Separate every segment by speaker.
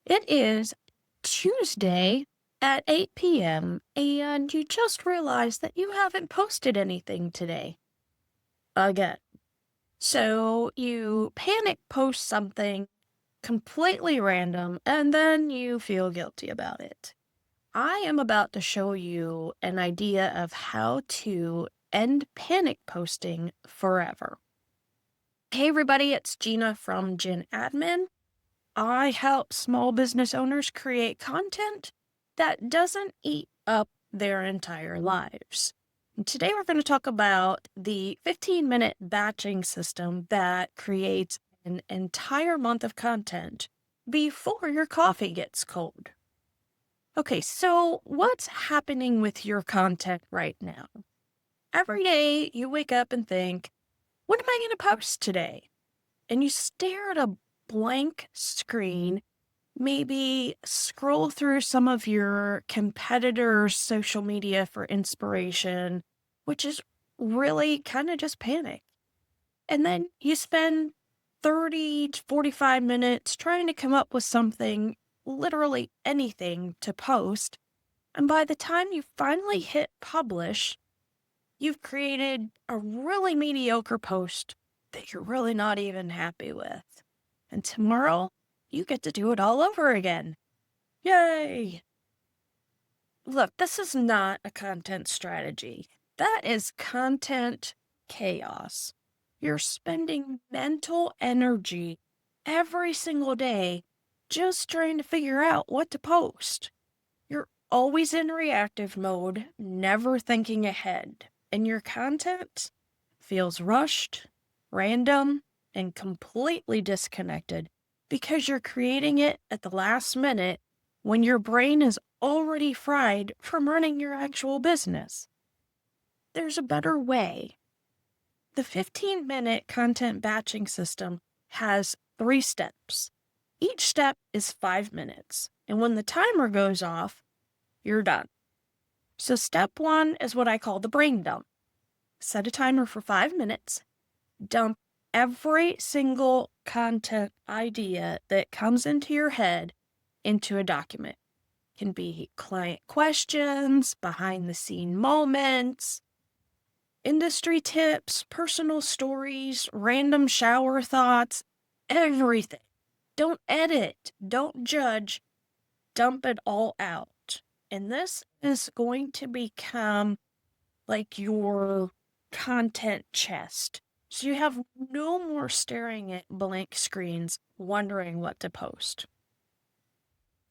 Speaker 1: It is Tuesday at 8 p.m., and you just realized that you haven't posted anything today. Again. So you panic post something completely random, and then you feel guilty about it. I am about to show you an idea of how to end panic posting forever. Hey everybody, it's Gina from GinAdmin. I help small business owners create content that doesn't eat up their entire lives. And today we're going to talk about the 15-minute batching system that creates an entire month of content before your coffee gets cold. Okay, so what's happening with your content right now? Every day you wake up and think, what am I going to post today? And you stare at a blank screen, maybe scroll through some of your competitors' social media for inspiration, which is really kind of just panic. And then you spend 30 to 45 minutes trying to come up with something, literally anything to post. And by the time you finally hit publish, you've created a really mediocre post that you're really not even happy with. And tomorrow, you get to do it all over again. Yay! Look, this is not a content strategy. That is content chaos. You're spending mental energy every single day just trying to figure out what to post. You're always in reactive mode, never thinking ahead. And your content feels rushed, random, and completely disconnected because you're creating it at the last minute when your brain is already fried from running your actual business. There's a better way. The 15-minute content batching system has 3 steps. Each step is 5 minutes, and when the timer goes off, you're done. So step 1 is what I call the brain dump. Set a timer for 5 minutes, dump every single content idea that comes into your head into a document. It can be client questions, behind the scene moments, industry tips, personal stories, random shower thoughts, everything. Don't edit, don't judge, dump it all out. And this is going to become like your content chest. So you have no more staring at blank screens, wondering what to post.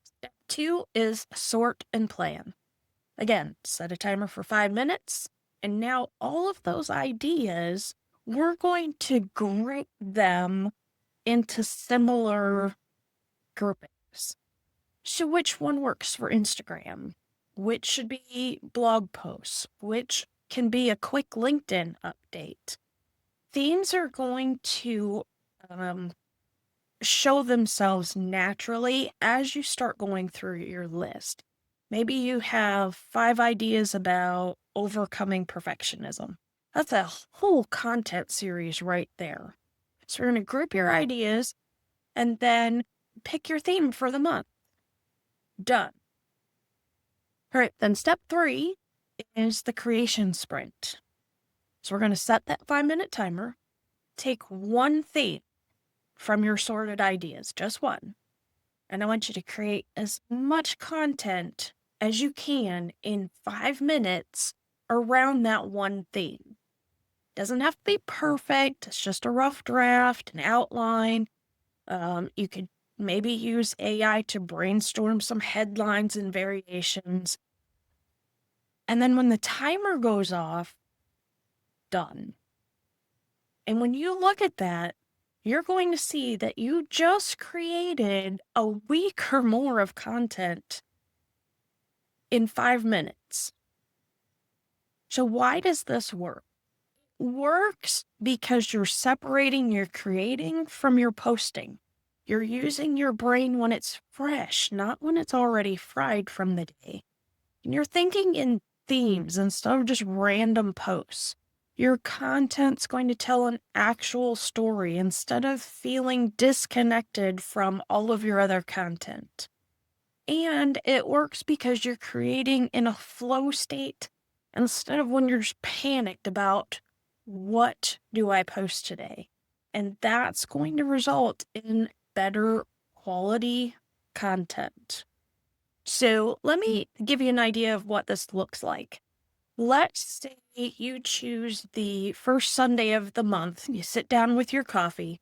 Speaker 1: Step 2 is sort and plan. Again, set a timer for 5 minutes, and now all of those ideas, we're going to group them into similar groupings. So which one works for Instagram? Which should be blog posts? Which can be a quick LinkedIn update? Themes are going to show themselves naturally as you start going through your list. Maybe you have 5 ideas about overcoming perfectionism. That's a whole content series right there. So we're going to group your ideas and then pick your theme for the month. Done. All right, then step 3 is the creation sprint. So we're going to set that 5-minute timer, take one theme from your sorted ideas, just one. And I want you to create as much content as you can in 5 minutes around that one theme. Doesn't have to be perfect. It's just a rough draft, an outline. You could maybe use AI to brainstorm some headlines and variations. And then when the timer goes off, done. And when you look at that, you're going to see that you just created a week or more of content in 5 minutes. So why does this work? It works because you're separating your creating from your posting. You're using your brain when it's fresh, not when it's already fried from the day. And you're thinking in themes instead of just random posts. Your content's going to tell an actual story instead of feeling disconnected from all of your other content. And it works because you're creating in a flow state instead of when you're just panicked about what do I post today. And that's going to result in better quality content. So let me give you an idea of what this looks like. Let's say you choose the first Sunday of the month. You sit down with your coffee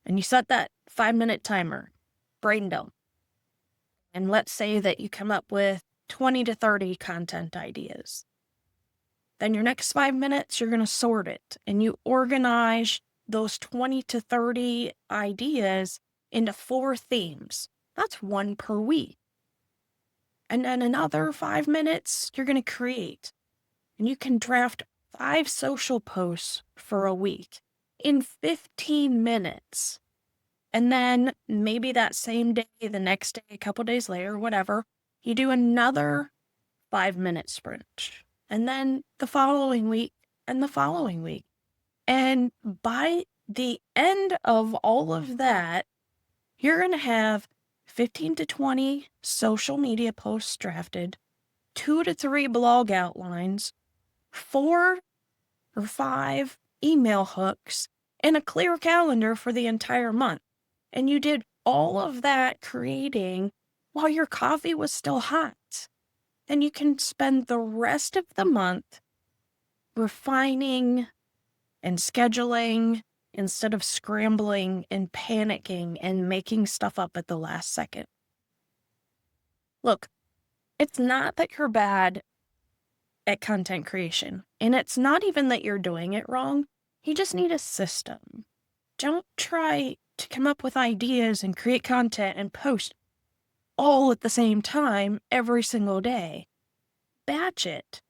Speaker 1: and you set that 5-minute timer, brain dump. And let's say that you come up with 20 to 30 content ideas. Then your next 5 minutes, you're going to sort it and you organize those 20 to 30 ideas into 4 themes. That's 1 per week. And then another 5 minutes, you're going to create. And you can draft 5 social posts for a week in 15 minutes. And then maybe that same day, the next day, a couple days later, whatever, you do another 5-minute sprint. And then the following week and the following week. And by the end of all of that, you're going to have 15 to 20 social media posts drafted, 2 to 3 blog outlines, 4 or 5 email hooks, and a clear calendar for the entire month. And you did all of that creating while your coffee was still hot. Then you can spend the rest of the month refining and scheduling instead of scrambling and panicking and making stuff up at the last second. Look, it's not that you're bad at content creation, and it's not even that you're doing it wrong. You just need a system. Don't try to come up with ideas and create content and post all at the same time every single day. Batch it.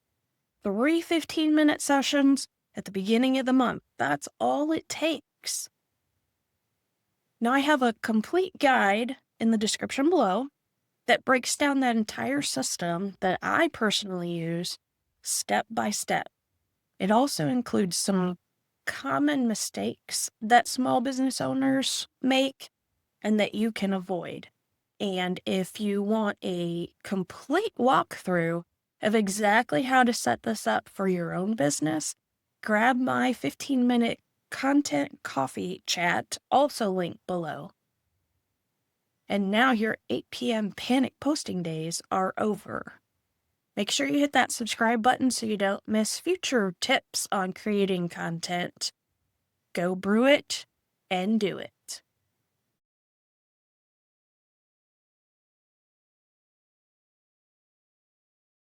Speaker 1: 3 15-minute sessions at the beginning of the month. That's all it takes. Now I have a complete guide in the description below that breaks down that entire system that I personally use step by step. It also includes some common mistakes that small business owners make and that you can avoid. And if you want a complete walkthrough of exactly how to set this up for your own business, grab my 15-minute content coffee chat, also linked below. And now your 8 p.m. panic posting days are over. Make sure you hit that subscribe button so you don't miss future tips on creating content. Go brew it and do it.